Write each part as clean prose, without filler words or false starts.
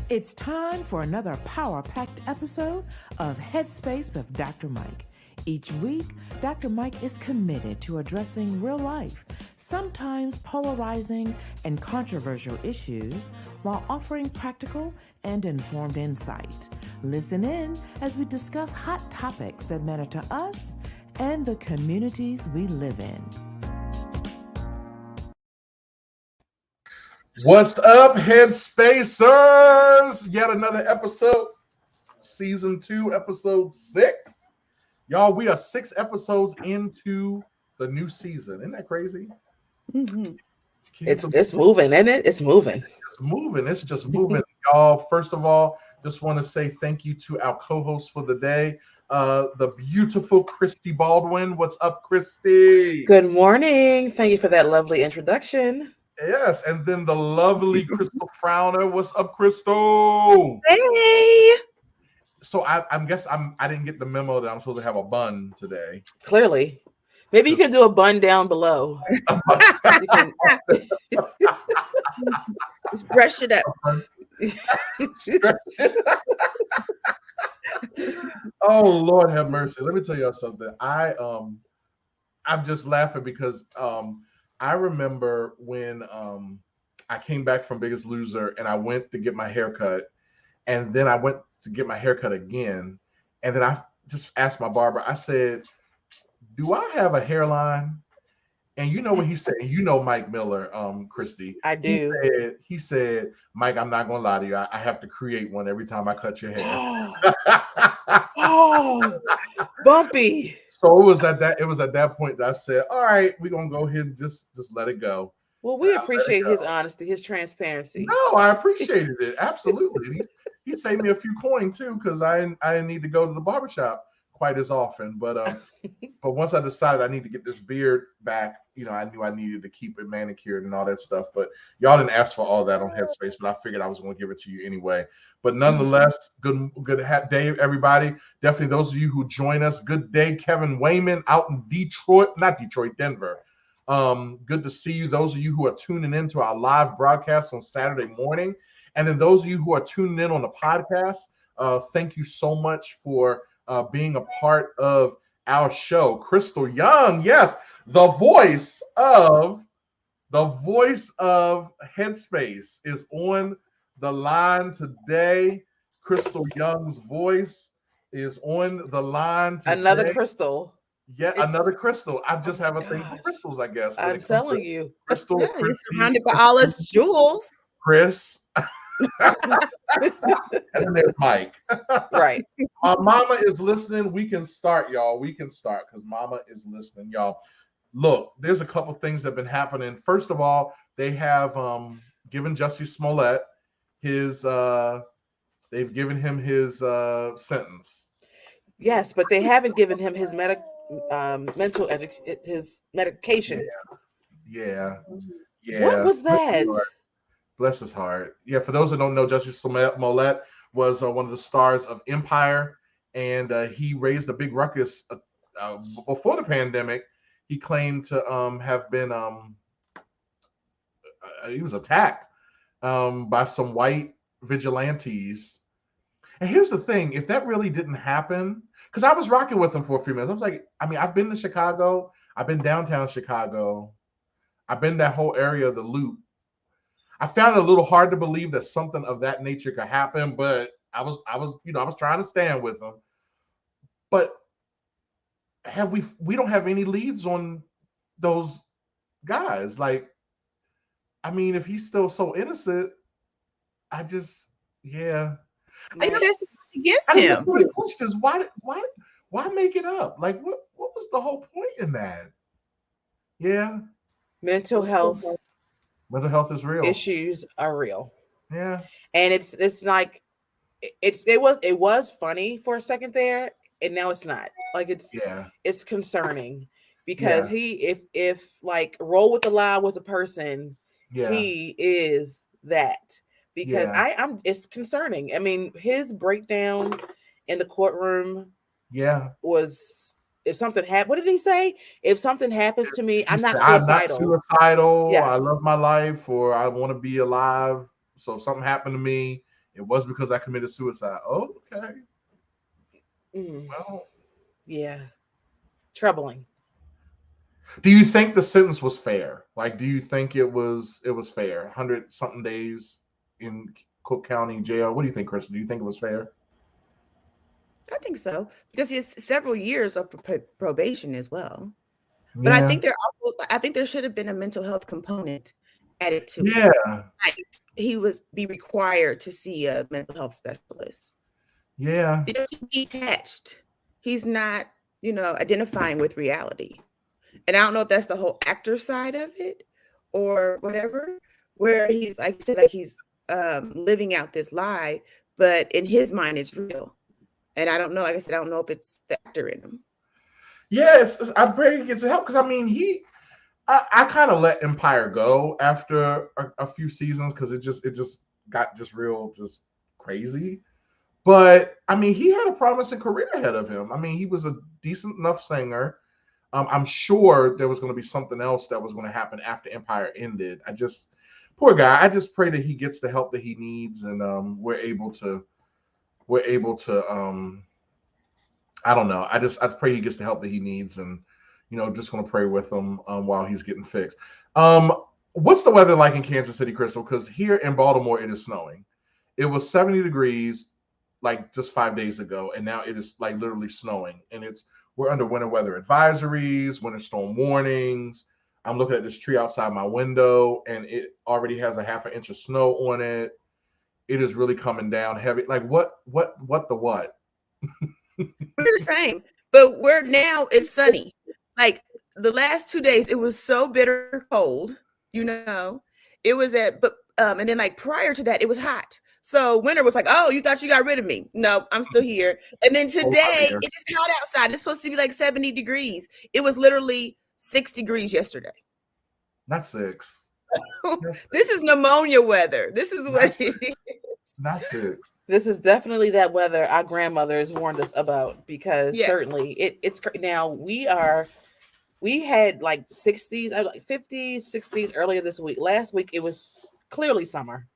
It's time for another power-packed episode of Headspace with Dr. Mike. Each week, Dr. Mike is committed to addressing real life, sometimes polarizing and controversial issues, while offering practical and informed insight. Listen in as we discuss hot topics that matter to us and the communities we live in. What's up, Headspacers? Yet another episode, season 2, episode 6. Y'all, we are 6 episodes into the new season. Isn't that crazy? Mm-hmm. It's moving, isn't it? It's moving. It's moving. It's just moving. Y'all, first of all, just want to say thank you to our co-host for the day, the beautiful Christy Baldwin. What's up, Christy? Good morning. Thank you for that lovely introduction. Yes, and then the lovely Crystal Frowner. What's up, Crystal? Hey. So I didn't get the memo that I'm supposed to have a bun today. Clearly. Maybe you can do a bun down below. Just brush it up. Oh, Lord have mercy. Let me tell y'all something. I'm just laughing because I remember when I came back from Biggest Loser and I went to get my hair cut, and then I went to get my hair cut again, and then I just asked my barber, I said, do I have a hairline? And you know what he said? You know Mike Miller, Christy. I do. He said, Mike, I'm not going to lie to you. I have to create one every time I cut your hair. Oh, bumpy. So it was at that point that I said, all right, we're going to go ahead and just let it go. Well, we appreciate his honesty, his transparency. No, I appreciated it. Absolutely. He saved me a few coins too, because I didn't need to go to the barbershop quite as often. But once I decided I need to get this beard back, I knew I needed to keep it manicured and all that stuff. But y'all didn't ask for all that on Headspace, but I figured I was going to give it to you anyway. But nonetheless, good day, everybody. Definitely those of you who join us, good day. Kevin Wayman out in Denver. Good to see you. Those of you who are tuning in to our live broadcast on Saturday morning. And then those of you who are tuning in on the podcast, thank you so much for being a part of our show. Crystal Young, yes, the voice of Headspace is on the line today. Crystal Young's voice is on the line today. Another Crystal. Yeah, another Crystal. I just have a thing for crystals, I guess. I'm telling you. Crystal. Yeah, you're surrounded by all us jewels. Chris. And then there's Mike. Right. Mama is listening. We can start, y'all. We can start because Mama is listening, y'all. Look, there's a couple things that have been happening. First of all, they have given Jussie Smollet they've given him his sentence. Yes, but they haven't given him his his medication. Yeah. What was that? Bless his heart. Yeah, for those that don't know, Jussie Smollet was one of the stars of Empire, and he raised a big ruckus before the pandemic. He claimed to have been he was attacked by some white vigilantes. And here's the thing: if that really didn't happen, because I was rocking with him for a few minutes, I was like, I've been to Chicago, I've been downtown Chicago, I've been that whole area of the Loop. I found it a little hard to believe that something of that nature could happen, but I was trying to stand with him. But we don't have any leads on those guys. Like, if he's still so innocent, They testified against him. The question is, why make it up? Like, what was the whole point in that? Yeah. Mental health is real. Issues are real. Yeah. And it's like it was funny for a second there, and now it's not. Like it's concerning because if like Roll with the Lie was a person, he is that. Because it's concerning. His breakdown in the courtroom was, if something happened, what did he say? If something happens to me, I'm not suicidal. Yes. I love my life, or I want to be alive. So if something happened to me, It was because I committed suicide. Oh, okay. Well, yeah, troubling. Do you think the sentence was fair? Like, do you think it was fair? 100 something days in Cook County jail. What do you think, Chris? Do you think it was fair? I think so, because it's several years of probation as well. But Yeah. I think there should have been a mental health component added to it. Yeah. Like he be required to see a mental health specialist. Yeah. Because he's detached. He's not, identifying with reality. And I don't know if that's the whole actor side of it or whatever, where he's like you said, like he's living out this lie, but in his mind it's real. And I don't know, like I said, I don't know if it's the actor in him. Yes, I pray he gets help because I mean I kind of let Empire go after a few seasons because it just got real crazy. But I mean, he had a promising career ahead of him. I mean, he was a decent enough singer. I'm sure there was going to be something else that was going to happen after Empire ended. Poor guy. I just pray that he gets the help that he needs, and we're able to. I don't know. I pray he gets the help that he needs, and just going to pray with him while he's getting fixed. What's the weather like in Kansas City, Crystal? Because here in Baltimore, it is snowing. It was 70 degrees like just 5 days ago, and now it is like literally snowing, and we're under winter weather advisories, winter storm warnings. I'm looking at this tree outside my window, and it already has a half an inch of snow on it. It is really coming down heavy. Like what? We're the same, but it's sunny. Like the last 2 days, it was so bitter cold. It was and then like prior to that, it was hot. So winter was like, oh, you thought you got rid of me? No, I'm still here. And then today it is hot outside. It's supposed to be like 70 degrees. It was literally 6 degrees yesterday. Not 6. This is pneumonia weather. This is what it is. Not 6. This is definitely that weather our grandmothers warned us about, because certainly it's now we had like 60s, like 50s, 60s earlier this week. Last week it was clearly summer.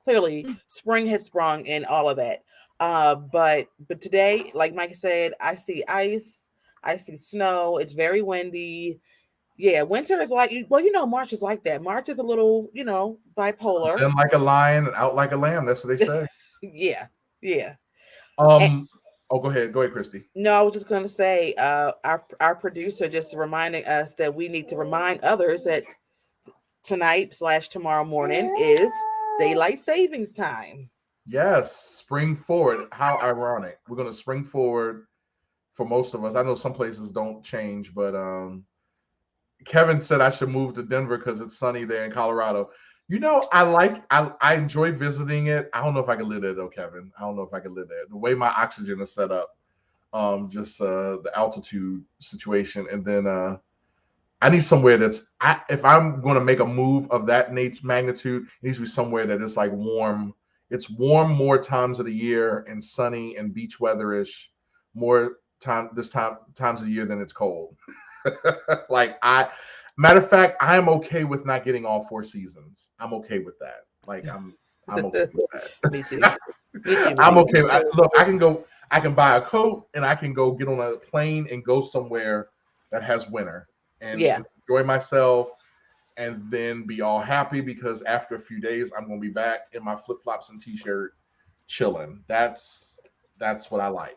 Clearly spring had sprung and all of that. But today, like Mike said, I see ice, I see snow. It's very windy. Yeah, winter is like, March is like that. March is a little, bipolar. In like a lion and out like a lamb. That's what they say. Yeah. Go ahead, Christy. No, I was just going to say, our producer just reminding us that we need to remind others that tonight/tomorrow morning is daylight savings time. Yes, spring forward. How ironic. We're going to spring forward for most of us. I know some places don't change, but Kevin said I should move to Denver because it's sunny there in Colorado. I enjoy visiting it. I don't know if I can live there though, Kevin. I don't know if I can live there. The way my oxygen is set up, the altitude situation, and then I need somewhere if I'm going to make a move of that magnitude, it needs to be somewhere that is like warm. It's warm more times of the year and sunny and beach weatherish times of the year than it's cold. Matter of fact, I am okay with not getting all 4 seasons. I'm okay with that. Like I'm okay with that. Me too. I'm okay. Look, I can buy a coat and I can go get on a plane and go somewhere that has winter and enjoy myself and then be all happy because after a few days I'm going to be back in my flip-flops and t-shirt chilling. That's what I like.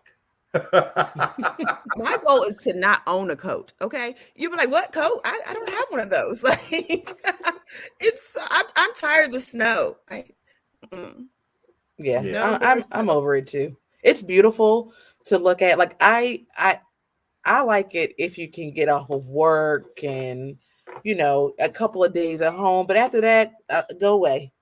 My goal is to not own a coat. Okay, you'll be like, "What coat? I don't have one of those." Like, I'm tired of the snow. I'm over it too. It's beautiful to look at. Like I like it if you can get off of work and a couple of days at home. But after that, go away.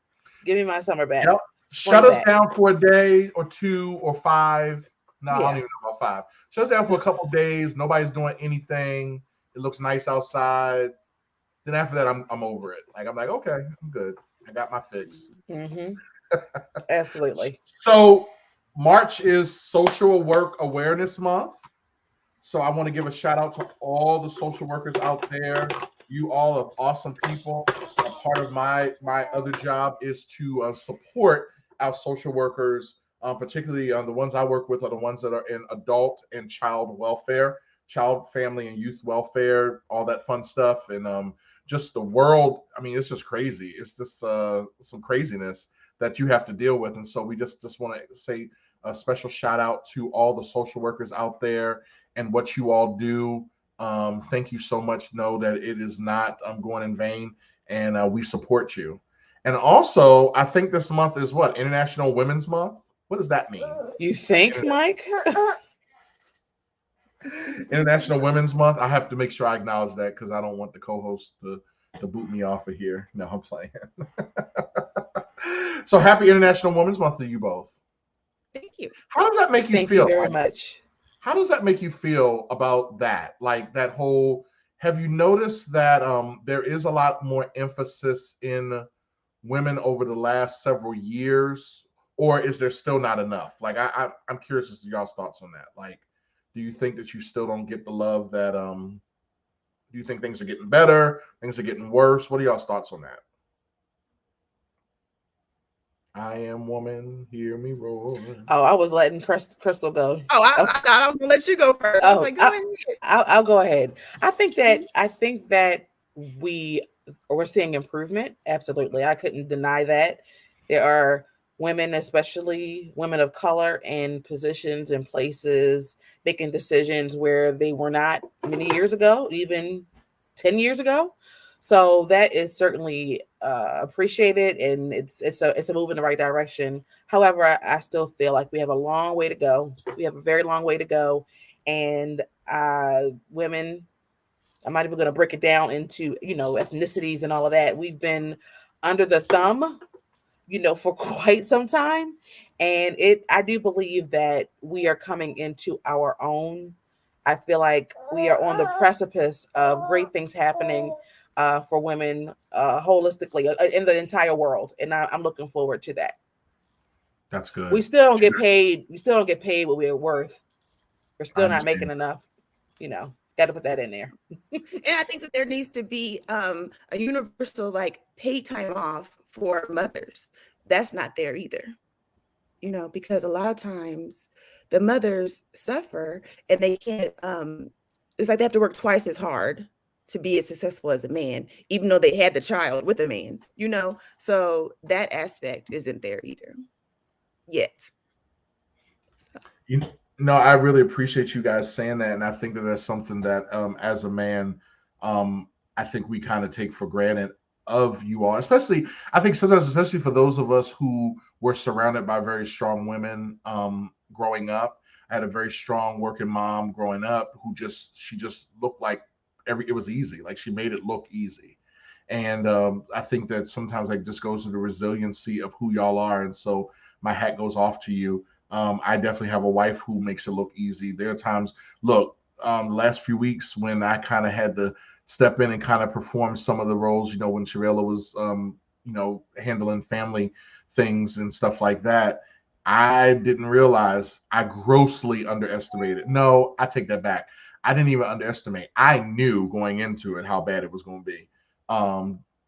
Give me my summer back. Shut us down for a day or 2 or 5. No, I don't even know about 5. Shut us down for a couple of days. Nobody's doing anything. It looks nice outside. Then after that, I'm over it. Like I'm like, okay, I'm good. I got my fix. Mm-hmm. Absolutely. So March is Social Work Awareness Month. So I want to give a shout out to all the social workers out there. You all are awesome people. A part of my other job is to support our social workers, particularly the ones I work with are the ones that are in adult and child welfare, child, family, and youth welfare, all that fun stuff. And just the world, I mean, it's just crazy. It's just some craziness that you have to deal with. And so we just want to say a special shout out to all the social workers out there and what you all do. Thank you so much. Know that it is not going in vain, and we support you. And also, I think this month is what? International Women's Month? What does that mean? You think, Mike? International Women's Month. I have to make sure I acknowledge that because I don't want the co-host to boot me off of here. No, I'm playing. So happy International Women's Month to you both. Thank you. How does that make you Thank feel? You very much. How does that make you feel about that? Like that whole, have you noticed that there is a lot more emphasis in women over the last several years, or is there still not enough? Like I'm curious as to y'all's thoughts on that. Like, do you think that you still don't get the love that do you think things are getting better? Things are getting worse? What are y'all's thoughts on that? I am woman, hear me roar. Oh, I was letting Crystal go. Oh, I thought I was gonna let you go first. I was like, go ahead. I'll go ahead. I think that we're seeing improvement. Absolutely. I couldn't deny that. There are women, especially women of color, in positions and places, making decisions where they were not many years ago, even 10 years ago. So that is certainly appreciated, and it's a move in the right direction. However, I still feel like we have a long way to go. We have a very long way to go, and women, I'm not even going to break it down into ethnicities and all of that. We've been under the thumb, for quite some time, and I do believe that we are coming into our own. I feel like we are on the precipice of great things happening for women holistically in the entire world, and I'm looking forward to that. That's good. We still don't get paid. We still don't get paid what we're worth. We're still not making enough. Got to put that in there. And I think that there needs to be a universal paid time off for mothers. That's not there either. Because a lot of times the mothers suffer and they can't. It's like they have to work twice as hard to be as successful as a man, even though they had the child with a man, so that aspect isn't there either yet. So. I really appreciate you guys saying that. And I think that that's something that as a man, I think we kind of take for granted of you all, especially, I think sometimes, especially for those of us who were surrounded by very strong women growing up. I had a very strong working mom growing up who she just looked like it was easy. Like she made it look easy. And I think that sometimes just goes to the resiliency of who y'all are. And so my hat goes off to you. I definitely have a wife who makes it look easy. There are times, the last few weeks when I kind of had to step in and kind of perform some of the roles, when Sharella was, handling family things and stuff like that. I didn't realize I grossly underestimated. No, I take that back. I didn't even underestimate. I knew going into it how bad it was going to be.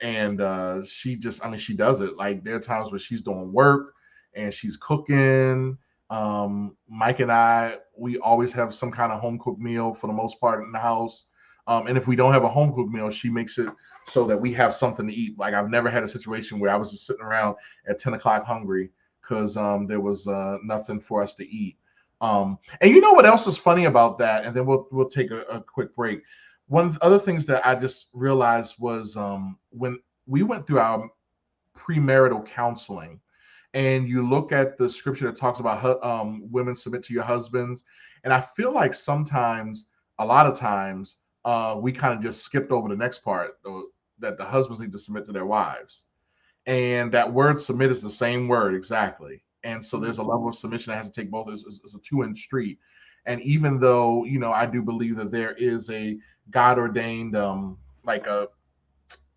And she she does it. Like there are times where she's doing work and she's cooking. Mike and I, we always have some kind of home cooked meal for the most part in the house. And if we don't have a home cooked meal, she makes it so that we have something to eat. Like I've never had a situation where I was just sitting around at 10 o'clock hungry because there was nothing for us to eat. And you know what else is funny about that? And then we'll take a quick break. One of the other things that I just realized was when we went through our premarital counseling, and you look at the scripture that talks about women submit to your husbands, and I feel like sometimes, a lot of times, we kind of just skipped over the next part, that the husbands need to submit to their wives. And that word submit is the same word exactly. And so there's a level of submission that has to take both as a two-inch street. And even though, I do believe that there is a God-ordained, like a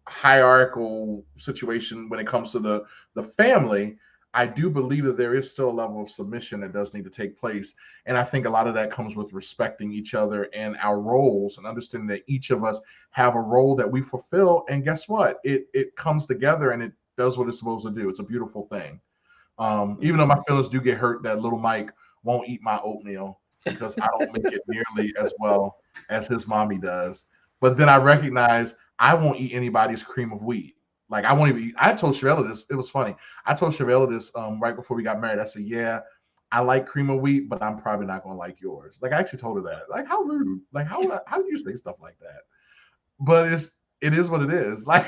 hierarchical situation when it comes to the family, I do believe that there is still a level of submission that does need to take place. And I think a lot of that comes with respecting each other and our roles and understanding that each of us have a role that we fulfill. And guess what? It comes together and it does what it's supposed to do. It's a beautiful thing. Even though my feelings do get hurt that little Mike won't eat my oatmeal because I don't make it nearly as well as his mommy does. But then I recognize I won't eat anybody's cream of wheat. Like I won't even eat. I told Shavella this. It was funny. I told Shavella this right before we got married. I said, yeah, I like cream of wheat, but I'm probably not going to like yours. Like I actually told her that. Like how rude. Like how do you say stuff like that? But it is what it is. Like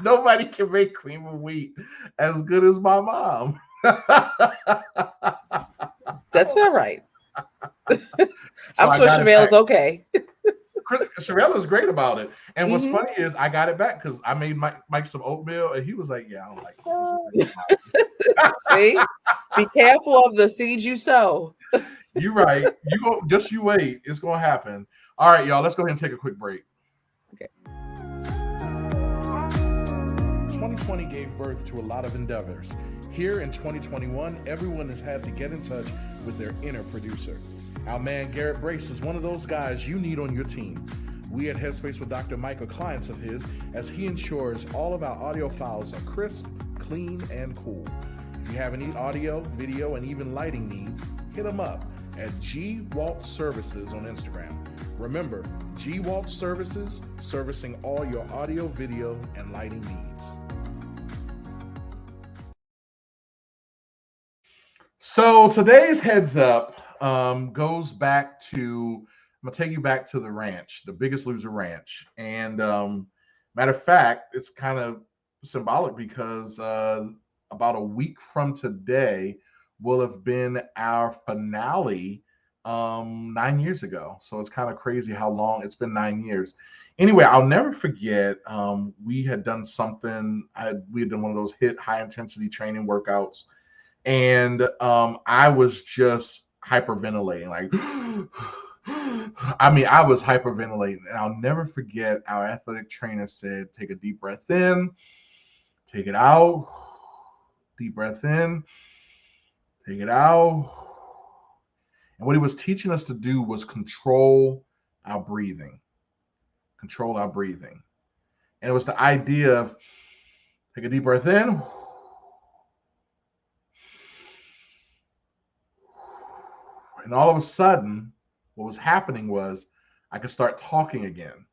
nobody can make cream of wheat as good as my mom. That's all right. So I'm sure Chevelle's okay. Sharella's great about it. And what's funny is I got it back because I made Mike some oatmeal and he was like, yeah, I don't like it. See? Be careful of the seeds you sow. You're right. You wait. It's gonna happen. All right, y'all. Let's go ahead and take a quick break. Okay. 2020 gave birth to a lot of endeavors. Here in 2021, everyone has had to get in touch with their inner producer. Our man Garrett Brace is one of those guys you need on your team. We at Headspace with Dr. Mike are clients of his as he ensures all of our audio files are crisp, clean, and cool. If you have any audio, video, and even lighting needs, hit him up at G Waltz Services on Instagram. Remember, G Waltz Services, servicing all your audio, video, and lighting needs. So today's heads up goes back to, I'm gonna take you back to the ranch, the Biggest Loser Ranch. And matter of fact, it's kind of symbolic because about a week from today will have been our finale 9 years ago. So it's kind of crazy how long it's been. 9 years. Anyway, I'll never forget, we had done something, we had done one of those high intensity training workouts. And I was just hyperventilating, like, I mean, I was hyperventilating. And I'll never forget, our athletic trainer said, take a deep breath in, take it out, deep breath in, take it out. And what he was teaching us to do was control our breathing. Control our breathing. And it was the idea of take a deep breath in. And all of a sudden, what was happening was I could start talking again.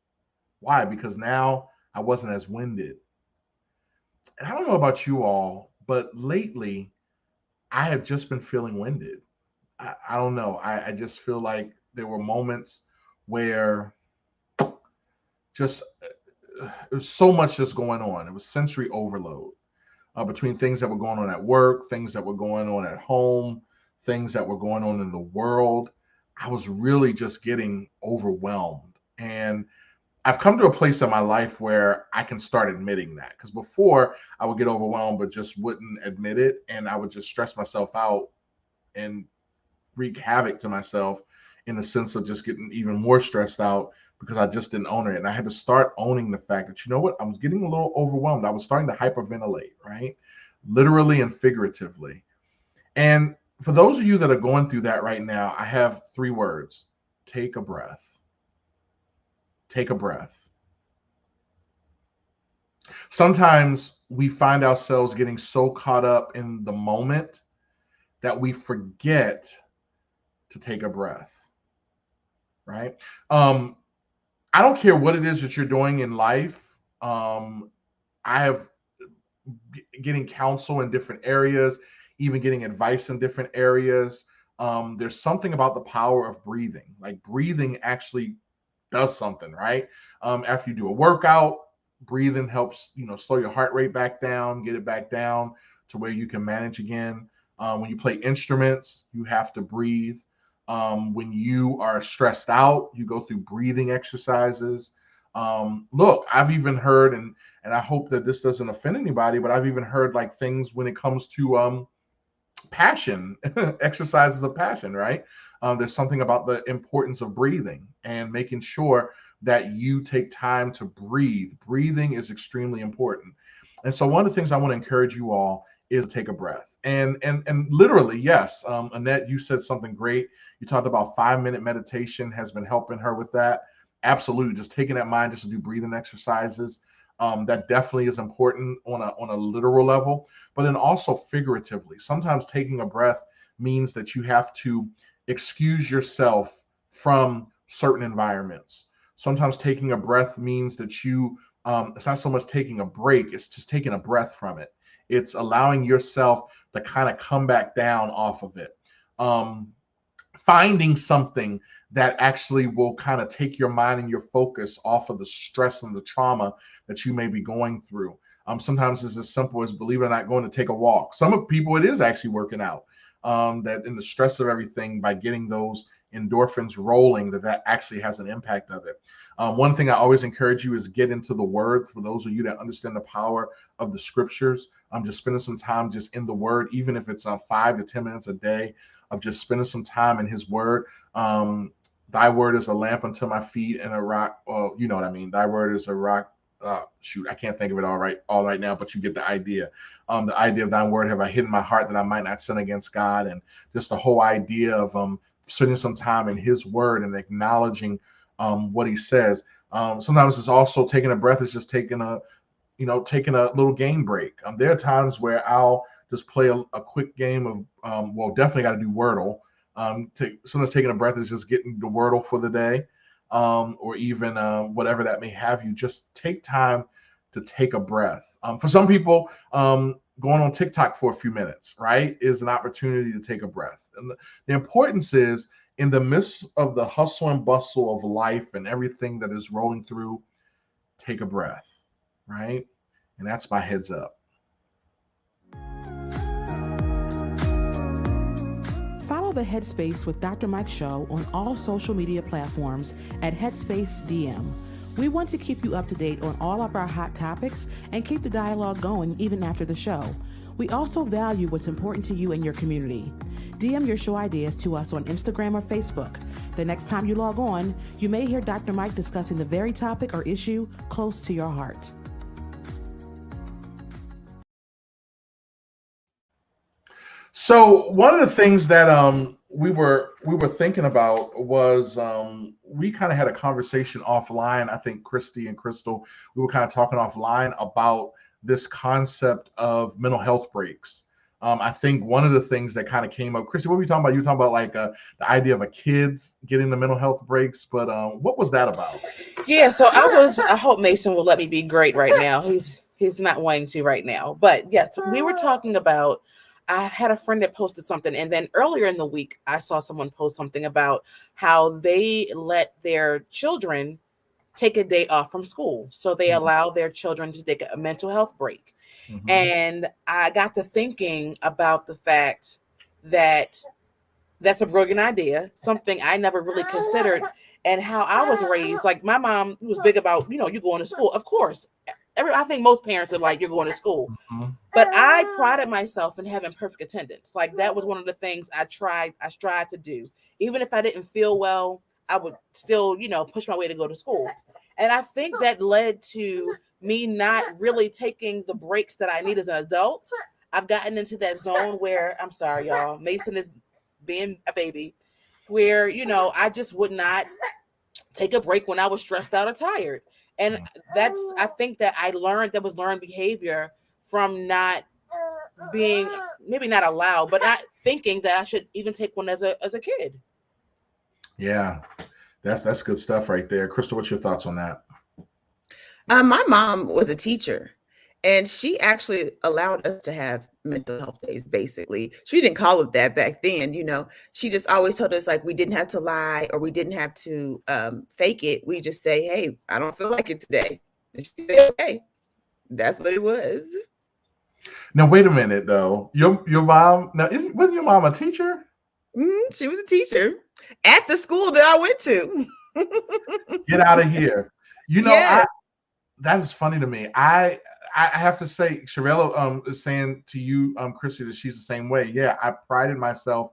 Why? Because now I wasn't as winded. And I don't know about you all, but lately I have just been feeling winded. I don't know. I just feel like there were moments where just there's so much just going on. It was sensory overload between things that were going on at work, things that were going on at home, things that were going on in the world. I was really just getting overwhelmed. And I've come to a place in my life where I can start admitting that. Because before I would get overwhelmed, but just wouldn't admit it. And I would just stress myself out and wreak havoc to myself in the sense of just getting even more stressed out because I just didn't own it. And I had to start owning the fact that, you know what, I was getting a little overwhelmed. I was starting to hyperventilate, right? Literally and figuratively. And for those of you that are going through that right now, I have 3 words. Take a breath. Take a breath. Sometimes we find ourselves getting so caught up in the moment that we forget to take a breath, right? I don't care what it is that you're doing in life. I have getting counsel in different areas, even getting advice in different areas. There's something about the power of breathing. Like breathing actually does something, right? After you do a workout, breathing helps, slow your heart rate back down, get it back down to where you can manage again. When you play instruments, you have to breathe. When you are stressed out, you go through breathing exercises. Look, I've even heard, and I hope that this doesn't offend anybody, but I've even heard like things when it comes to passion, exercises of passion, right? There's something about the importance of breathing and making sure that you take time to breathe. Breathing is extremely important. And so one of the things I want to encourage you all is to take a breath. And literally, yes, Annette, you said something great. You talked about 5-minute meditation has been helping her with that. Absolutely. Just taking that mind just to do breathing exercises. That definitely is important on a literal level, but then also figuratively. Sometimes taking a breath means that you have to excuse yourself from certain environments. Sometimes taking a breath means that it's not so much taking a break, it's just taking a breath from it. It's allowing yourself to kind of come back down off of it. Finding something that actually will kind of take your mind and your focus off of the stress and the trauma that you may be going through. Sometimes it's as simple as, believe it or not, going to take a walk. Some of people, it is actually working out. That in the stress of everything, by getting those endorphins rolling, that actually has an impact of it. One thing I always encourage you is get into the word. For those of you that understand the power of the scriptures, just spending some time just in the word, even if it's 5 to 10 minutes a day of just spending some time in his word. Thy word is a lamp unto my feet and a rock. You know what I mean? Thy word is a rock. Shoot, I can't think of it all right now, but you get the idea. The idea of thy word have I hidden my heart that I might not sin against God, and just the whole idea of spending some time in his word and acknowledging what he says. Sometimes it's also taking a breath. It's just taking a little game break. There are times where I'll just play a quick game of definitely got to do Wordle. Sometimes taking a breath is just getting the Wordle for the day. Or even whatever that may have you. Just take time to take a breath. For some people, going on TikTok for a few minutes, right, is an opportunity to take a breath. And the importance is, in the midst of the hustle and bustle of life and everything that is rolling through, take a breath, right? And that's my heads up. Follow the Headspace with Dr. Mike show on all social media platforms at Headspace DM. We want to keep you up to date on all of our hot topics and keep the dialogue going even after the show. We also value what's important to you and your community. DM your show ideas to us on Instagram or Facebook. The next time you log on, you may hear Dr. Mike discussing the very topic or issue close to your heart. So one of the things that we were thinking about was we kind of had a conversation offline. I think Christy and Crystal, we were kind of talking offline about this concept of mental health breaks. I think one of the things that kind of came up, Christy, what were you talking about? You were talking about like the idea of a kids getting the mental health breaks, but what was that about? Yeah, so I hope Mason will let me be great right now. He's not wanting to right now, but yes, we were talking about, I had a friend that posted something, and then earlier in the week, I saw someone post something about how they let their children take a day off from school. So they allow their children to take a mental health break. Mm-hmm. And I got to thinking about the fact that that's a brilliant idea, something I never really considered, and how I was raised. Like my mom was big about, you going to school. Of course, I think most parents are like, you're going to school. Mm-hmm. But I prided myself in having perfect attendance. Like that was one of the things I strived to do. Even if I didn't feel well, I would still, push my way to go to school. And I think that led to me not really taking the breaks that I need as an adult. I've gotten into that zone where, I'm sorry, y'all, Mason is being a baby, where, I just would not take a break when I was stressed out or tired. And I think that that was learned behavior from not being, maybe not allowed, but not thinking that I should even take one as a kid. Yeah, that's good stuff right there. Crystal, what's your thoughts on that? My mom was a teacher, and she actually allowed us to have mental health days, basically. She didn't call it that back then, She just always told us, like, we didn't have to lie or we didn't have to fake it. We just say, hey, I don't feel like it today. And she said, okay, that's what it was. Now, wait a minute, though. Your mom, wasn't your mom a teacher? She was a teacher at the school that I went to. Get out of here. Yeah. That is funny to me. I have to say, Sharella is saying to you, Christy, that she's the same way. Yeah, I prided myself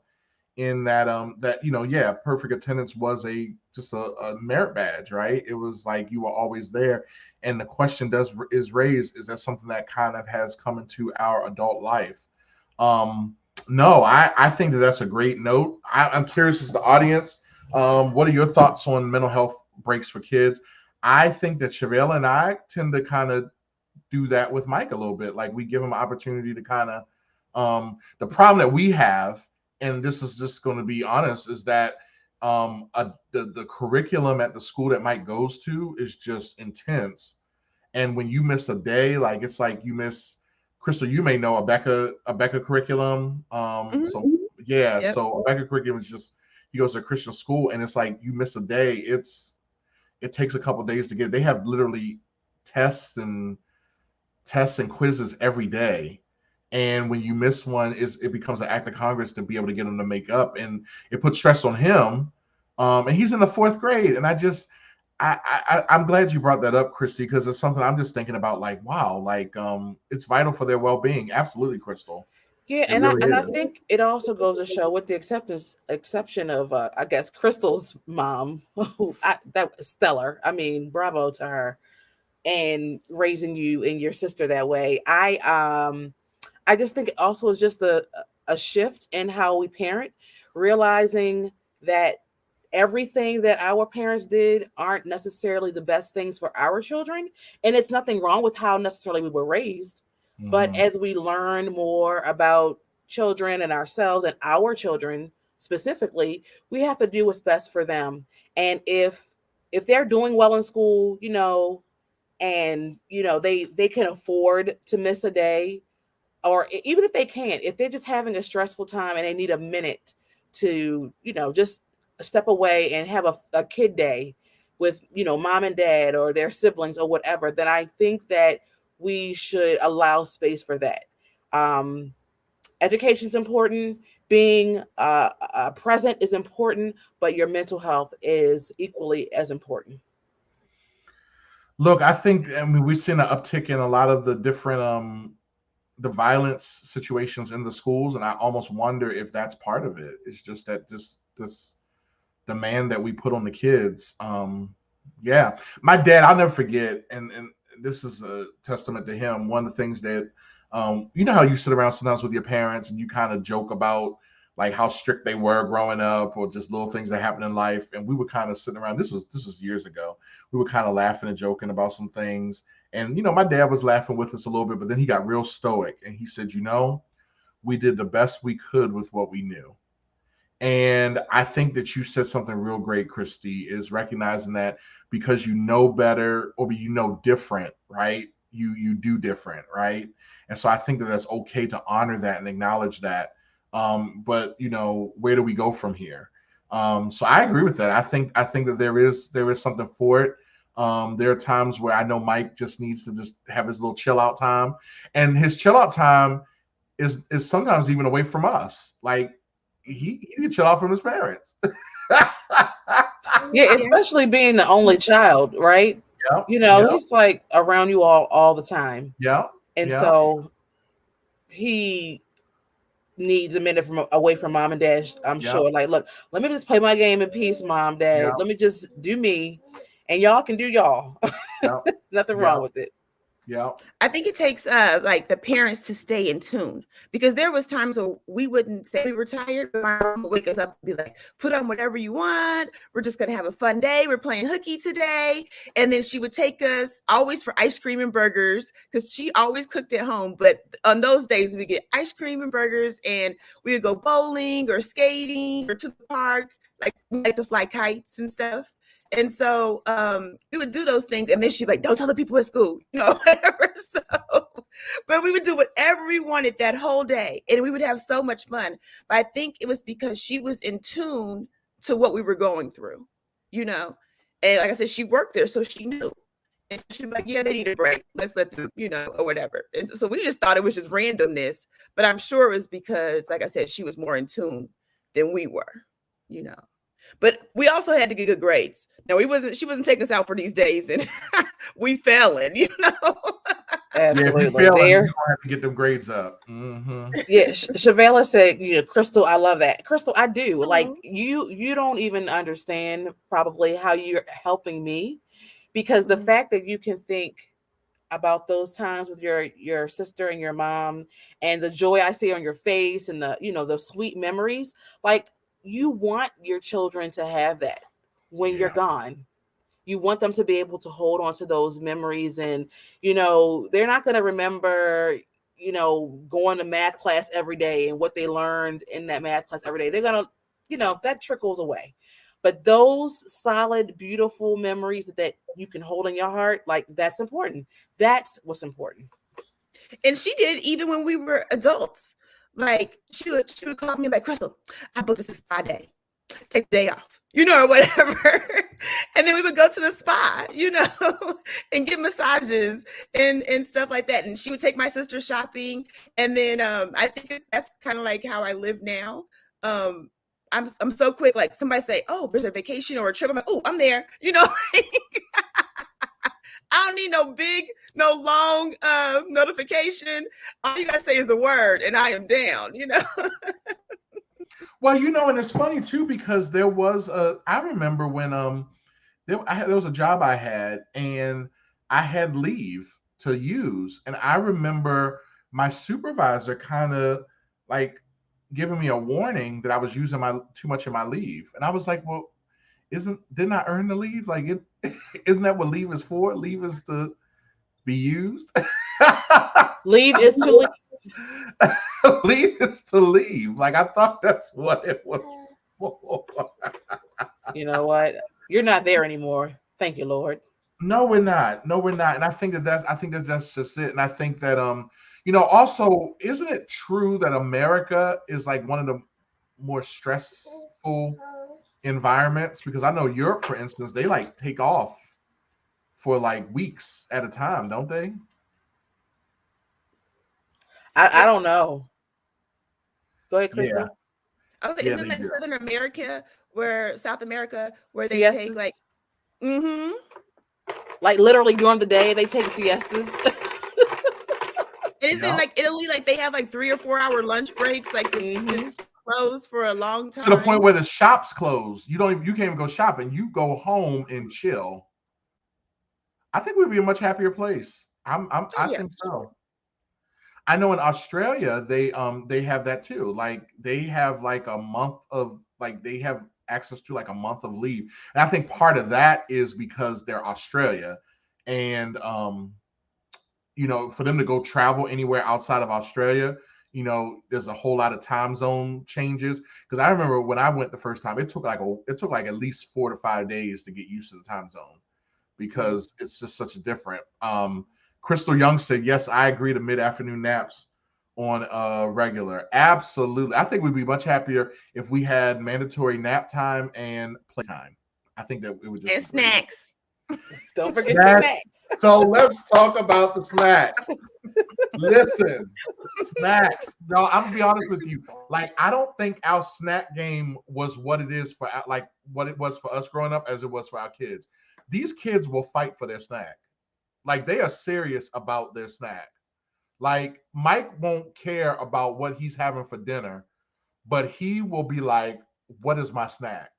in that perfect attendance was just a merit badge, right? It was like you were always there. And the question is raised, is that something that kind of has come into our adult life? No, I think that's a great note. I'm curious as the audience, what are your thoughts on mental health breaks for kids? I think that Chevelle and I tend to kind of do that with Mike a little bit. Like we give him an opportunity to kind of the problem that we have, and this is just going to be honest, is that the curriculum at the school that Mike goes to is just intense. And when you miss a day, like it's like you miss Crystal, you may know a Becca curriculum. So yeah, Yep. so a Becca curriculum is just he goes to a Christian school and it's like you miss a day, it takes a couple days to get. They have literally tests and quizzes every day. And when you miss one, it becomes an act of Congress to be able to get them to make up, and it puts stress on him. And he's in the 4th grade, and I'm glad you brought that up, Christy, because it's something I'm just thinking about. Like, wow, like it's vital for their well-being. Absolutely, Crystal. Yeah, and I think it also goes to show, with the exception of I guess Crystal's mom, who that was stellar. I mean, bravo to her, and raising you and your sister that way. I just think it also is just a shift in how we parent, realizing that everything that our parents did aren't necessarily the best things for our children. And it's nothing wrong with how necessarily we were raised. Mm-hmm. But as we learn more about children and ourselves and our children specifically, we have to do what's best for them. And if they're doing well in school, and they can afford to miss a day, or even if they can't, if they're just having a stressful time and they need a minute to just step away and have a kid day with mom and dad or their siblings or whatever, then I think that we should allow space for that. Education is important, being present is important, but your mental health is equally as important. Look, I mean, we've seen an uptick in a lot of the different the violence situations in the schools, and I almost wonder if that's part of it. It's just that this demand that we put on the kids. Yeah, my dad, I'll never forget, and this is a testament to him. One of the things that you know how you sit around sometimes with your parents and you kind of joke about like how strict they were growing up, or just little things that happen in life. And we were kind of sitting around. This was years ago. We were kind of laughing and joking about some things. And my dad was laughing with us a little bit, but then he got real stoic and he said, we did the best we could with what we knew. And I think that you said something real great, Christy, is recognizing that because you know better or you know different, right? You do different, right? And so I think that that's okay to honor that and acknowledge that. But where do we go from here? So I agree with that. I think that there is something for it. There are times where I know Mike just needs to just have his little chill out time, and his chill out time is sometimes even away from us. Like he can chill out from his parents. Yeah, especially being the only child, right? Yeah. He's like around you all the time. Yeah. And so he needs a minute away from mom and dad, I'm sure. Like, look, let me just play my game in peace, mom, dad. Let me just do me, and y'all can do y'all. Nothing wrong with it. Yeah. I think it takes like the parents to stay in tune, because there was times where we wouldn't say we were tired, but my mom would wake us up and be like, put on whatever you want. We're just going to have a fun day. We're playing hooky today. And then she would take us always for ice cream and burgers, because she always cooked at home. But on those days we get ice cream and burgers, and we would go bowling or skating or to the park. Like we like to fly kites and stuff. And so we would do those things, and then she'd be like, don't tell the people at school, whatever. So, but we would do whatever we wanted that whole day, and we would have so much fun. But I think it was because she was in tune to what we were going through, And like I said, she worked there, so she knew. And so she'd be like, yeah, they need a break. Let's let them, or whatever. And so we just thought it was just randomness, but I'm sure it was because, like I said, she was more in tune than we were, But we also had to get good grades. Now she wasn't taking us out for these days, and we failing, Absolutely. Yeah, if you fail, you're gonna have to get them grades up. Mm-hmm. Yeah, Shavella said, Crystal, I love that. Crystal, I do. Mm-hmm. Like you don't even understand probably how you're helping me, because the fact that you can think about those times with your sister and your mom, and the joy I see on your face, and the sweet memories, like, you want your children to have that when you're gone. You want them to be able to hold on to those memories, and they're not going to remember going to math class every day and what they learned in that math class every day. They're going to that trickles away. But those solid, beautiful memories that you can hold in your heart, like, that's important. That's what's important. And she did even when we were adults. Like, she would call me like, Crystal, I booked this spa day. Take the day off, or whatever. And then we would go to the spa, and get massages and stuff like that. And she would take my sister shopping. And then I think that's kind of like how I live now. I'm so quick. Like, somebody say, oh, there's a vacation or a trip. I'm like, oh, I'm there. I don't need no long notification. All you gotta say is a word, and I am down. Well, and it's funny too, because there was I remember when there was a job I had, and I had leave to use, and I remember my supervisor kind of like giving me a warning that I was using too much of my leave, and I was like, well, didn't I earn the leave? Like, isn't that what leave is for? Leave is to be used. Leave is to leave. Leave is to leave. Like, I thought that's what it was for. You know what? You're not there anymore. Thank you, Lord. No, we're not. And I think that's just it. And I think that also, isn't it true that America is like one of the more stressful environments? Because I know Europe, for instance, they like take off for like weeks at a time, don't they? I don't know. Go ahead, Crystal. Yeah. I was like, isn't it like Southern America, South America, where they siestas? Take like, like literally during the day they take siestas. And it's in like Italy, like they have like 3 or 4 hour lunch breaks, like closed for a long time. To the point where the shops close. You can't even go shopping. You go home and chill. I think we'd be a much happier place. I think so. I know in Australia they have that too. Like, they have like a month of, like, they have access to like a month of leave. And I think part of that is because they're Australia, and for them to go travel anywhere outside of Australia, there's a whole lot of time zone changes. Because I remember when I went the first time, it took like at least 4 to 5 days to get used to the time zone, because it's just such a different. Crystal Young said, yes, I agree to mid-afternoon naps on regular. Absolutely. I think we'd be much happier if we had mandatory nap time and playtime. I think that it would just. And snacks. Don't forget the snacks. So let's talk about the snacks. Listen, snacks. No, I'm gonna be honest with you. Like, I don't think our snack game was what it is what it was for us growing up as it was for our kids. These kids will fight for their snack. Like, they are serious about their snack. Like, Mike won't care about what he's having for dinner, but he will be like, what is my snack?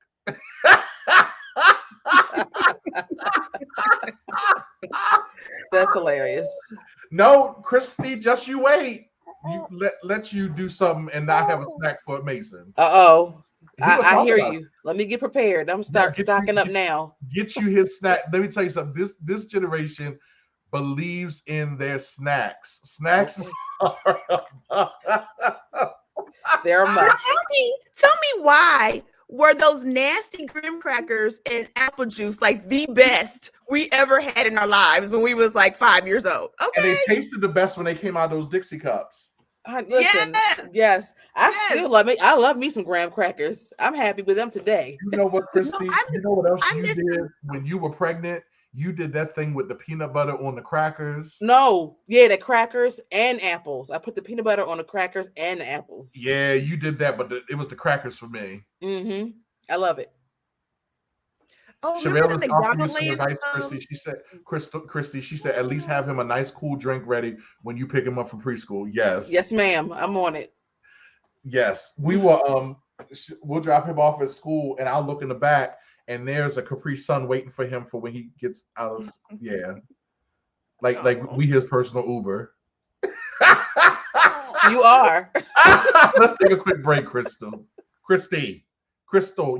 That's hilarious. No, Christy, just you wait. Let you do something and not have a snack for Mason. I hear you. Let me get prepared. I'm stocking up now. Get you his snack. Let me tell you something. This generation believes in their snacks. Snacks are they're must. Tell me why were those nasty graham crackers and apple juice like the best we ever had in our lives when we was like 5 years old? Okay. And they tasted the best when they came out of those Dixie cups. Listen, yes. Still love me. I love me some graham crackers. I'm happy with them today. You know what, Christy? You know what else you did when you were pregnant? You did that thing with the peanut butter on the crackers. No, yeah, the crackers and apples. I put the peanut butter on the crackers and the apples. Yeah, you did that, but it was the crackers for me. I love it. Oh, Chevelle is offering you some advice, Christy. She said, at least have him a nice cool drink ready when you pick him up from preschool. Yes. Yes, ma'am. I'm on it. Yes. We will we'll drop him off at school, and I'll look in the back, and there's a Capri Sun waiting for him for when he gets out of like we his personal Uber. You are. Let's take a quick break, Crystal.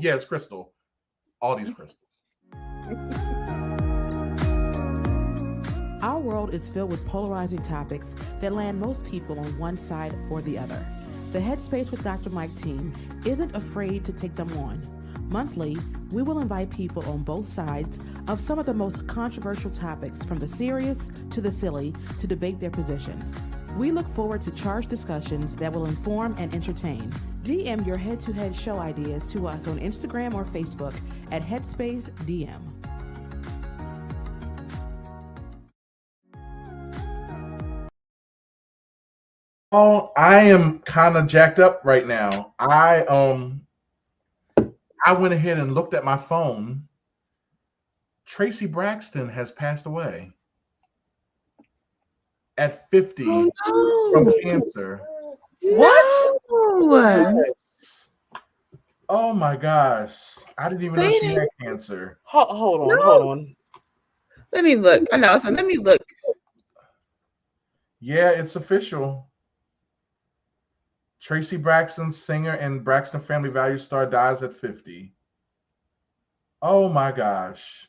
Yes, Crystal. All these crystals. Our world is filled with polarizing topics that land most people on one side or the other. The Headspace with Dr. Mike team isn't afraid to take them on. Monthly, we will invite people on both sides of some of the most controversial topics, from the serious to the silly, to debate their positions. We look forward to charged discussions that will inform and entertain. DM your head-to-head show ideas to us on Instagram or Facebook at Headspace DM. Oh, I am kind of jacked up right now. I went ahead and looked at my phone. Tracy Braxton has passed away at 50 from cancer. What? No. Yes. Oh my gosh. I didn't even know she had cancer. Hold on. Let me look. I know. So let me look. Yeah, it's official. Tracy Braxton, singer and Braxton Family Values star, dies at 50. Oh my gosh.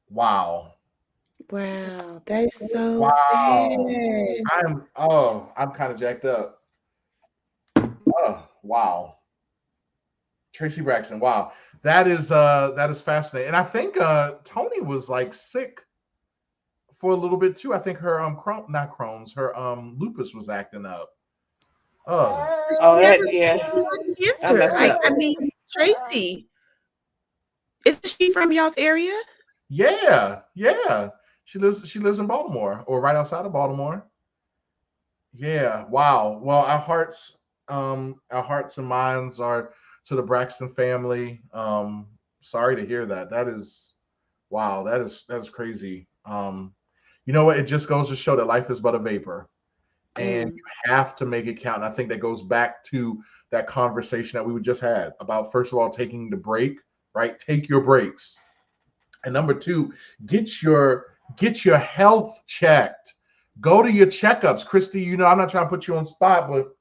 Wow. Wow, that is so Wow. sad. I'm kind of jacked up. Oh, wow. Tracy Braxton. Wow. That is fascinating. And I think Tony was like sick for a little bit too. I think her not Crohn's, her lupus was acting up. Yeah. Cancer. I mean, Tracy, is she from y'all's area? Yeah. She lives in Baltimore, or right outside of Baltimore. Yeah. Wow. Well, our hearts and minds are to the Braxton family. Sorry to hear that. That is wow. That is crazy. You know what? It just goes to show that life is but a vapor, and you have to make it count. And I think that goes back to that conversation that we just had about, first of all, taking the break, right? Take your breaks. And number two, get your health checked. Go to your checkups. Christy, you know, I'm not trying to put you on spot, but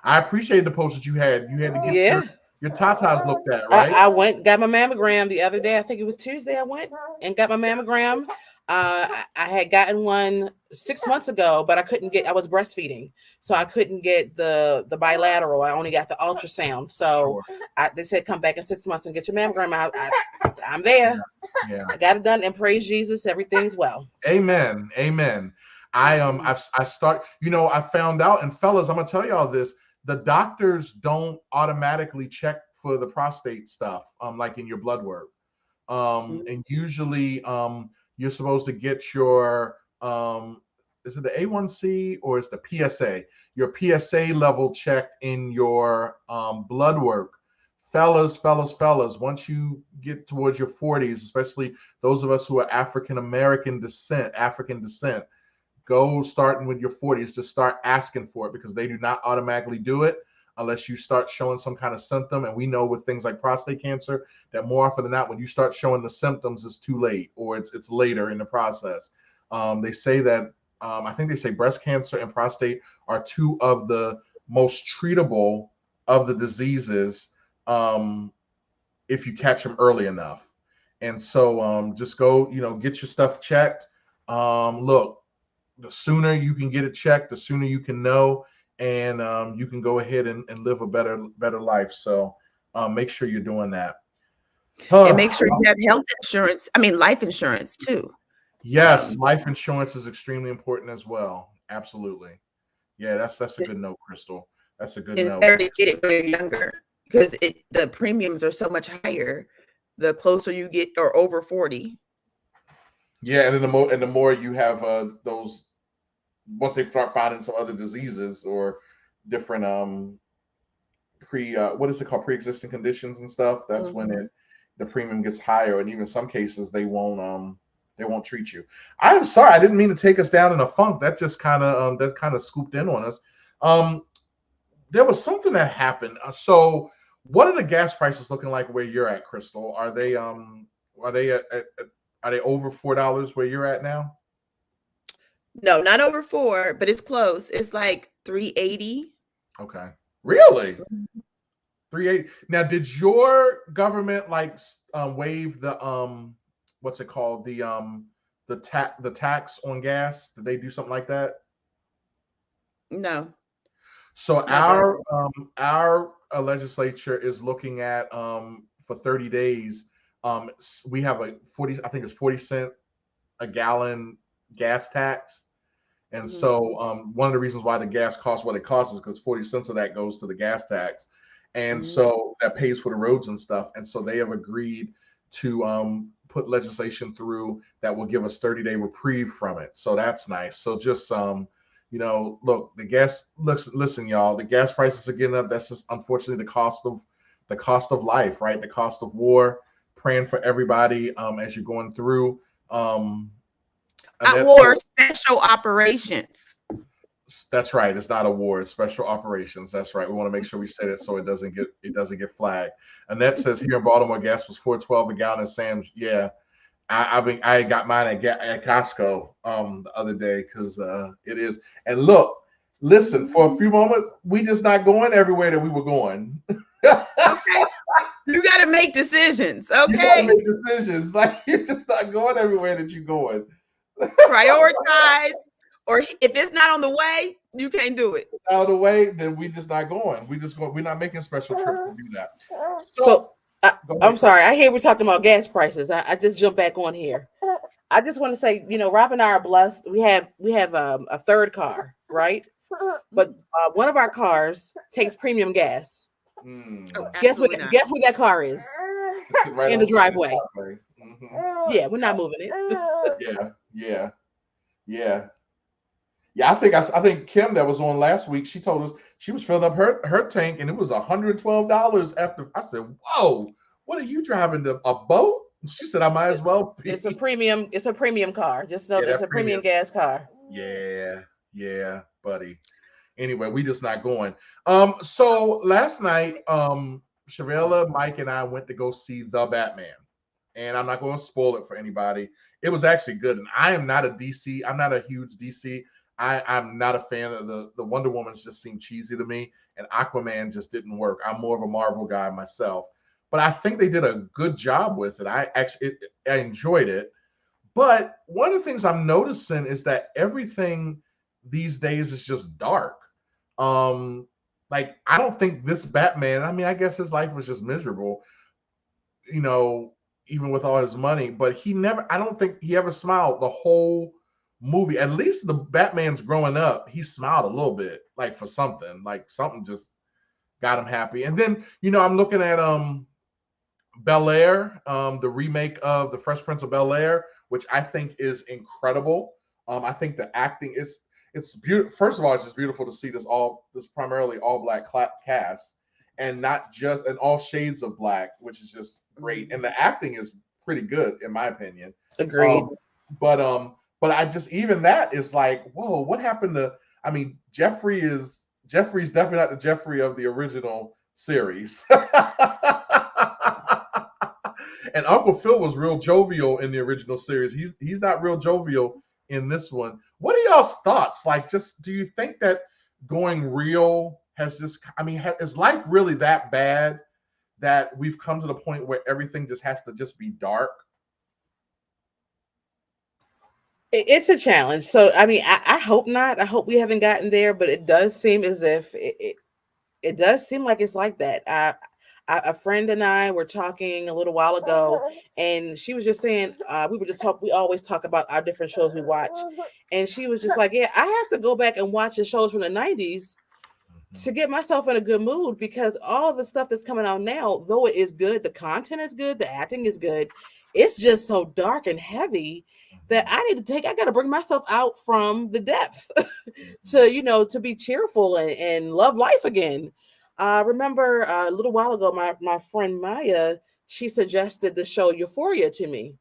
I appreciate the post that you had. You had to get your tatas looked at, right? I went, got my mammogram the other day. I think it was Tuesday. I went and got my mammogram. I had gotten one 6 months ago, but I was breastfeeding, so I couldn't get the bilateral. I only got the ultrasound. So they said, come back in 6 months and get your mammogram out. I'm there. Yeah. I got it done, and praise Jesus, everything's well. Amen. I start, you know, I found out, and fellas, I'm gonna tell y'all this: the doctors don't automatically check for the prostate stuff, like in your blood work. And usually you're supposed to get your is it the A1C or it's the PSA? Your PSA level checked in your blood work. Fellas, once you get towards your 40s, especially those of us who are African descent, go starting with your 40s to start asking for it, because they do not automatically do it unless you start showing some kind of symptom. And we know with things like prostate cancer that more often than not, when you start showing the symptoms, it's too late, or it's later in the process. They say that I think they say breast cancer and prostate are two of the most treatable of the diseases if you catch them early enough. And so just go, you know, get your stuff checked. Look, the sooner you can get it checked, the sooner you can know, and you can go ahead and live a better life. So make sure you're doing that. And make sure you have health insurance. I mean, life insurance too. Yes, life insurance is extremely important as well. Absolutely. Yeah, that's a good note, Crystal. That's a good note. It's better to get it when you're younger, because the premiums are so much higher the closer you get, or over 40. Yeah, and then the more you have those, once they start finding some other diseases or different what is it called, pre-existing conditions and stuff, that's when the premium gets higher, and even some cases they won't treat you. I'm sorry, I didn't mean to take us down in a funk. That just kind of scooped in on us. There was something that happened. So what are the gas prices looking like where you're at, Crystal? Are they over $4 where you're at now? No, not over 4, but it's close. It's like 380. Okay. Really? 380. Now, did your government like waive the what's it called, the tax on gas? Did they do something like that? No, So never. our legislature is looking at for 30 days. We have a 40, I think it's 40 cent a gallon gas tax. And Mhm. so one of the reasons why the gas costs what it costs is because 40 cents of that goes to the gas tax. And Mhm. so that pays for the roads and stuff. And so they have agreed to put legislation through that will give us 30-day reprieve from it. So that's nice. So just look, the gas listen, y'all, the gas prices are getting up. That's just unfortunately the cost of life, right? The cost of war. Praying for everybody as you're going through. At Annette, war, special operations. that's right. It's not a war. It's special operations. That's right. We want to make sure we say that so it doesn't get flagged. Annette says here in Baltimore, gas was $4.12 a gallon. And Sam's, yeah, I got mine at Costco the other day because it is. And look, listen, for a few moments, we just not going everywhere that we were going. Okay, you got to make decisions. You got to Okay, make decisions. Like you're just not going everywhere that you're going. prioritize, or if it's not on the way, you can't do it. Out of the way, then we just not going. We're not making special trips to do that. So Go I'm ahead, sorry. I hear we're talking about gas prices. I just jumped back on here. I just want to say, Rob and I are blessed. We have a third car, right? But one of our cars takes premium gas. Oh, Guess what? absolutely not. Guess where that car is? right In the on driveway. Mm-hmm. Yeah, we're not moving it. Yeah. I think Kim that was on last week. She told us she was filling up her tank and it was $112 after. I said, "Whoa, what are you driving a boat?" She said, "I might as well be." It's a premium car. Just so Yeah, it's a premium gas car. Yeah, buddy. Anyway, we just not going. So last night, Shavella, Mike, and I went to go see The Batman. And I'm not going to spoil it for anybody. It was actually good. And I am not a DC. I'm not a huge DC. I'm not a fan of the Wonder Woman's just seemed cheesy to me. And Aquaman just didn't work. I'm more of a Marvel guy myself. But I think they did a good job with it. I enjoyed it. But one of the things I'm noticing is that everything these days is just dark. Um, like I don't think this Batman, I mean, I guess his life was just miserable, you know, even with all his money, but I don't think he ever smiled the whole movie. At least the Batman's growing up, he smiled a little bit, like for something, like something just got him happy. And then, I'm looking at Bel Air, the remake of The Fresh Prince of Bel Air, which I think is incredible. I think the acting it's beautiful. First of all, it's just beautiful to see this primarily all black cast, and not just in all shades of black, which is just great. And the acting is pretty good in my opinion. Agreed. But I just even that is like, whoa, what happened to? I mean, Jeffrey's definitely not the Jeffrey of the original series. And Uncle Phil was real jovial in the original series. He's not real jovial in this one. What are y'all's thoughts? Like, just do you think that going real has this? I mean, is life really that bad that we've come to the point where everything just has to just be dark? It's a challenge. So, I mean, I hope not. I hope we haven't gotten there, but it does seem as if it does seem like it's like that. A friend and I were talking a little while ago, and she was just saying, we always talk about our different shows we watch. And she was just like, yeah, I have to go back and watch the shows from the 90s to get myself in a good mood, because all of the stuff that's coming out now, though it is good, the content is good, the acting is good, it's just so dark and heavy that I got to bring myself out from the depth to be cheerful and love life again. Remember a little while ago, my friend Maya, she suggested the show Euphoria to me.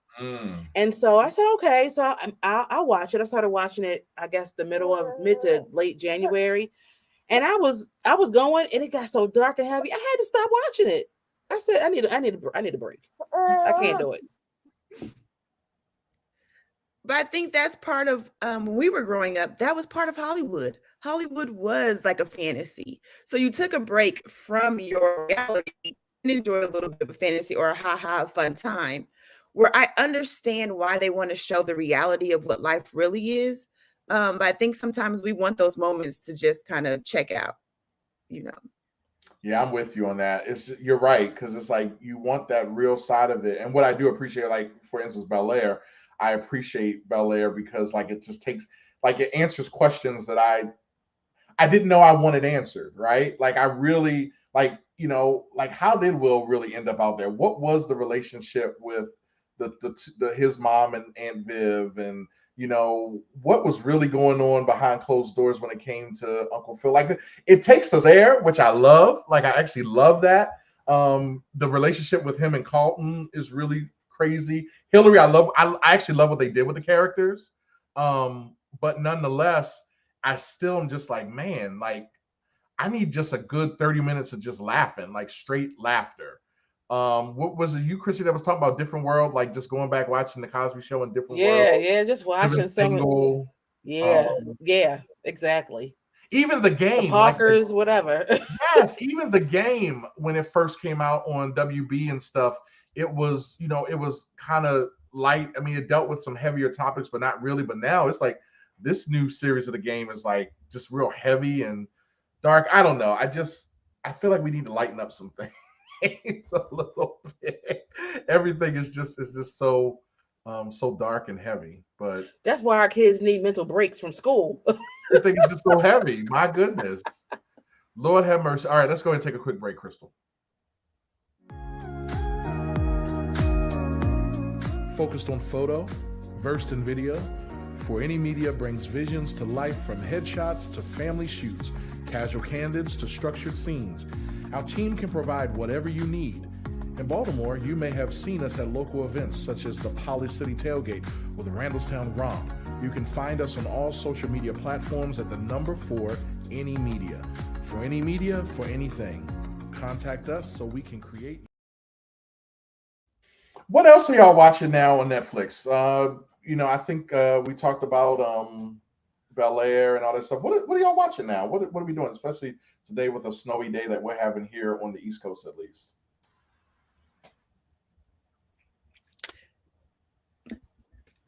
And so I said, okay, so I'll watch it. I started watching it, I guess, the mid to late January. And I was going, and it got so dark and heavy. I had to stop watching it. I said, I need a break. I can't do it. But I think that's part of when we were growing up, that was part of Hollywood. Hollywood was like a fantasy. So you took a break from your reality and enjoy a little bit of a fantasy or a ha-ha fun time, where I understand why they want to show the reality of what life really is. But I think sometimes we want those moments to just kind of check out, you know. Yeah, I'm with you on that. You're right, because it's like you want that real side of it. And what I do appreciate, like for instance, Bel Air, I appreciate Bel Air because like it just takes like it answers questions that I didn't know I wanted answered, right? Like I really like, like how did Will really end up out there? What was the relationship with the his mom and Aunt Viv, and what was really going on behind closed doors when it came to Uncle Phil? Like it takes us there, which I love. Like I actually love that. The relationship with him and Carlton is really crazy. Hillary, I actually love what they did with the characters. But nonetheless, I still am just like, man, like I need just a good 30 minutes of just laughing, like straight laughter. What was it, you, Chrissy, that was talking about Different World, like just going back watching the Cosby Show in Different World? Yeah, just watching Single. Yeah, exactly. Even the game, the Parkers, whatever. Yes, even the game when it first came out on WB and stuff, it was, it was kind of light. I mean, it dealt with some heavier topics, but not really. But now it's like this new series of the game is like just real heavy and dark. I don't know. I feel like we need to lighten up some things a little bit. Everything is just so so dark and heavy. But that's why our kids need mental breaks from school. Everything is just so heavy. My goodness. Lord have mercy. All right, let's go ahead and take a quick break, Crystal. Focused on photo, versed in video, For Any Media brings visions to life, from headshots to family shoots, casual candids to structured scenes. Our team can provide whatever you need. In Baltimore, you may have seen us at local events such as the Poly City Tailgate or the Randallstown Romp. You can find us on all social media platforms at the number 4 Any Media. For Any Media, for anything. Contact us so we can create. What else are y'all watching now on Netflix? I think we talked about Bel Air and all that stuff. What are y'all watching now? What are we doing, especially today with a snowy day that we're having here on the East Coast, at least?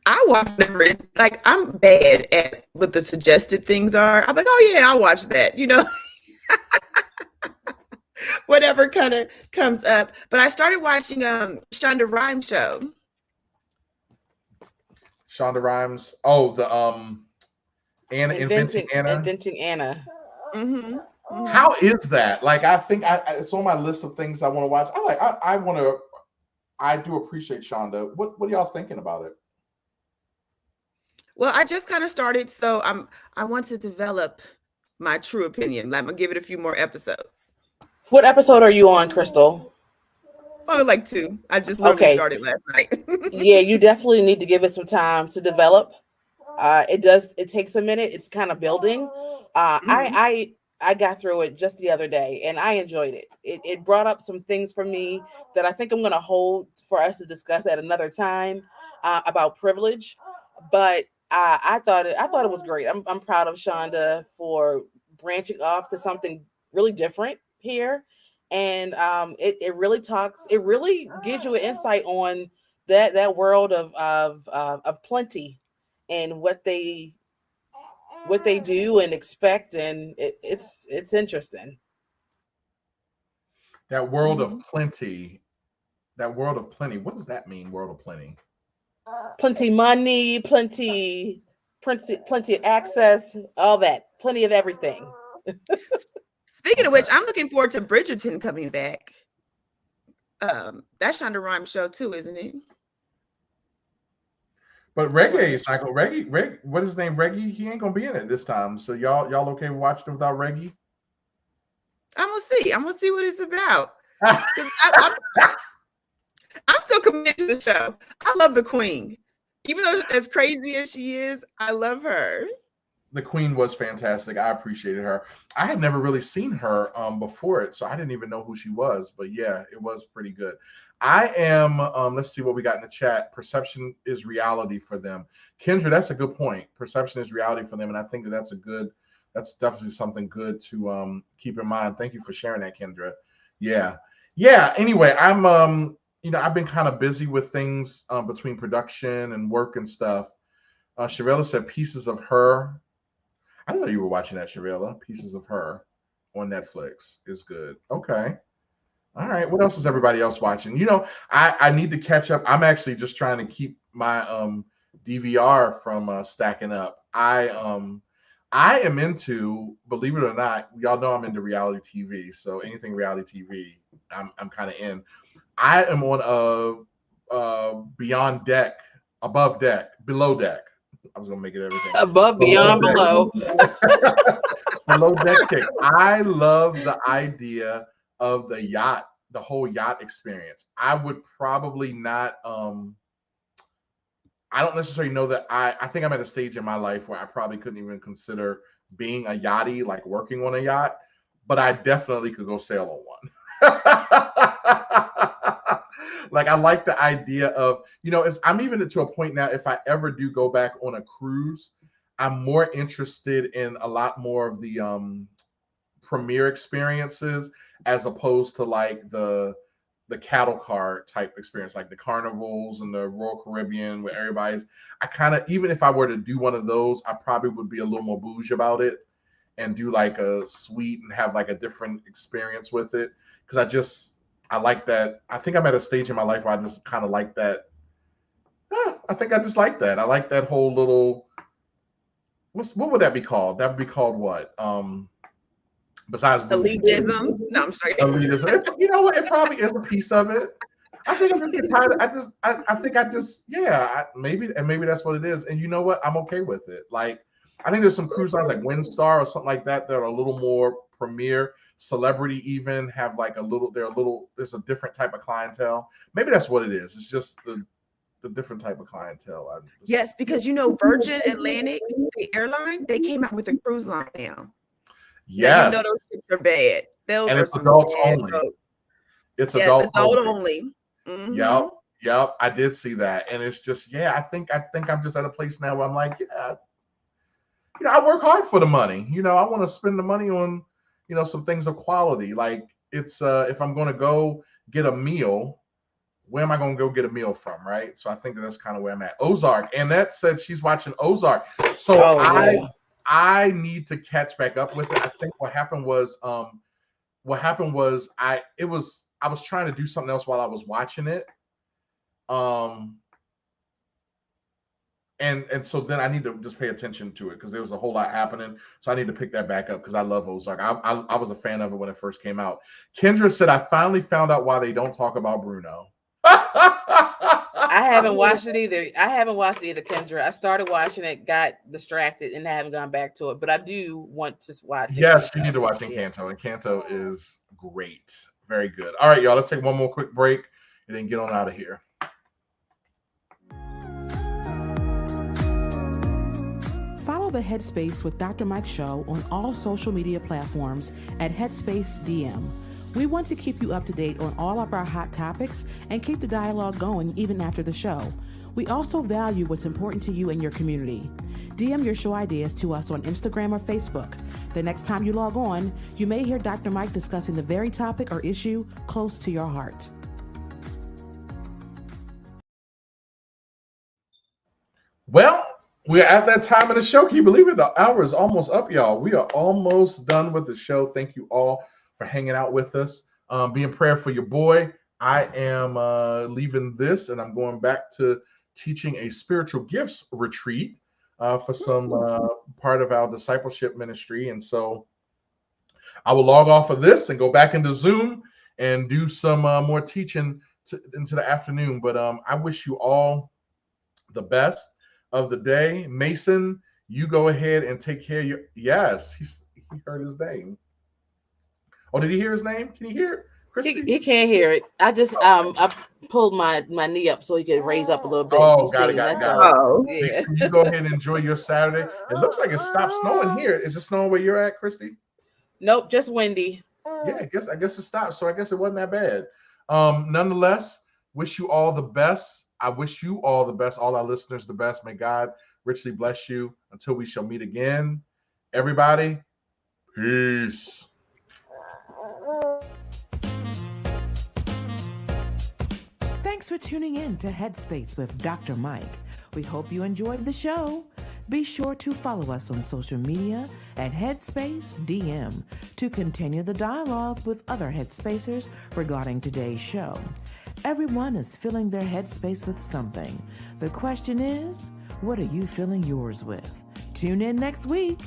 I watch whatever. Like, I'm bad at what the suggested things are. I'm like, oh yeah, I'll watch that. Whatever kind of comes up. But I started watching Shonda Rhimes show. Shonda Rhimes. Oh, the Anna Inventing Anna. Inventing Anna. Mm-hmm. Mm-hmm. How is that? Like, I think it's on my list of things I want to watch. I do appreciate Shonda. What are y'all thinking about it? Well, I just kind of started, so I want to develop my true opinion. I'm gonna give it a few more episodes. What episode are you on, Crystal? Oh, like 2. I just literally started last night. Yeah, you definitely need to give it some time to develop. It takes a minute. It's kind of building. I got through it just the other day and I enjoyed it. It brought up some things for me that I think I'm going to hold for us to discuss at another time about privilege. But I thought it was great. I'm proud of Shonda for branching off to something really different here. And it really gives you an insight on that world of plenty and what they do and expect, and it's interesting. That world of plenty. That world of plenty. What does that mean? World of plenty. Plenty money, plenty of access, all that, plenty of everything. Speaking of which, I'm looking forward to Bridgerton coming back. That's Shonda Rhimes show too, isn't it? But Reggae is not going. Reggae, what is his name? Reggae. He ain't gonna be in it this time. So y'all okay with watching it without Reggae? I'm gonna see what it's about. I'm still committed to the show. I love the Queen, even though as crazy as she is, I love her. The Queen was fantastic. I appreciated her. I had never really seen her before it, so I didn't even know who she was. But yeah, it was pretty good. I am, let's see what we got in the chat. Perception is reality for them. Kendra, that's a good point. Perception is reality for them. And I think that's a good that's definitely something good to keep in mind. Thank you for sharing that, Kendra. Yeah. Anyway, I'm I've been kind of busy with things between production and work and stuff. Sharella said Pieces of Her. I didn't know you were watching that, Sharella. Pieces of Her on Netflix is good. Okay. All right. What else is everybody else watching? I need to catch up. I'm actually just trying to keep my DVR from stacking up. I am into, believe it or not, y'all know I'm into reality TV. So anything reality TV, I'm kind of in. I am on Beyond Deck, Above Deck, Below Deck. I was gonna make it everything. Above, beyond, below. Below Deck kick. I love the idea of the yacht, the whole yacht experience. I would probably not. I don't necessarily know that I think I'm at a stage in my life where I probably couldn't even consider being a yachty, like working on a yacht, but I definitely could go sail on one. Like I like the idea of, I'm even to a point now, if I ever do go back on a cruise, I'm more interested in a lot more of the premiere experiences as opposed to like the cattle car type experience, like the carnivals and the Royal Caribbean where everybody's, even if I were to do one of those, I probably would be a little more bougie about it and do like a suite and have like a different experience with it. Because I like that. I think I'm at a stage in my life where I just kind of like that. I think I just like that. I like that whole little, what would that be called? That would be called what? Besides elitism. No, I'm sorry. Elitism. You know what? It probably is a piece of it. I think I'm just getting tired. Maybe that's what it is. And you know what? I'm okay with it. Like, I think there's some cruise lines like Windstar or something like that that are a little more premier, celebrity even have like there's a different type of clientele. Maybe that's what it is. It's just the different type of clientele. Yes, because Virgin Atlantic, the airline, they came out with a cruise line now. Yeah, those ships are bad. And it's adults only. Boats. It's adult only. Mm-hmm. Yep. I did see that, and it's just I think I'm just at a place now where I'm like, I work hard for the money. I want to spend the money on some things of quality. Like it's if I'm going to go get a meal, where am I going to go get a meal from, right? So I think that's kind of where I'm at. Ozark, and that said she's watching Ozark. So I need to catch back up with it. I think what happened was I was trying to do something else while I was watching it. And so then I need to just pay attention to it because there was a whole lot happening. So I need to pick that back up because I love Ozark. I was a fan of it when it first came out. Kendra said, I finally found out why they don't talk about Bruno. I haven't watched it either, Kendra. I started watching it, got distracted, and I haven't gone back to it. But I do want to watch it. Yes, you need to watch Encanto. Encanto is great. Very good. All right, y'all. Let's take one more quick break and then get on out of here. Follow the Headspace with Dr. Mike show on all social media platforms at Headspace DM. We want to keep you up to date on all of our hot topics and keep the dialogue going even after the show. We also value what's important to you and your community. DM your show ideas to us on Instagram or Facebook. The next time you log on, you may hear Dr. Mike discussing the very topic or issue close to your heart. Well, we're at that time of the show. Can you believe it? The hour is almost up, y'all. We are almost done with the show. Thank you all for hanging out with us. Be in prayer for your boy. I am leaving this and I'm going back to teaching a spiritual gifts retreat for some part of our discipleship ministry. And so I will log off of this and go back into Zoom and do some more teaching into the afternoon. But I wish you all the best of the day. Mason, you go ahead and take care of your, yes, he heard his name. Oh, did he hear his name? Can you hear it? He can't hear it. I just I pulled my knee up so he could raise up a little bit. Oh, got it. Oh, yeah. You go ahead and enjoy your Saturday. It looks like it stopped snowing here. Is it snowing where you're at, Christy? Nope, just windy. Yeah, I guess it stopped. So I guess it wasn't that bad. Nonetheless, wish you all the best. I wish you all the best, all our listeners the best. May God richly bless you until we shall meet again. Everybody, peace. Thanks for tuning in to Headspace with Dr. Mike. We hope you enjoyed the show. Be sure to follow us on social media at Headspace DM to continue the dialogue with other Headspacers regarding today's show. Everyone is filling their headspace with something. The question is, what are you filling yours with? Tune in next week.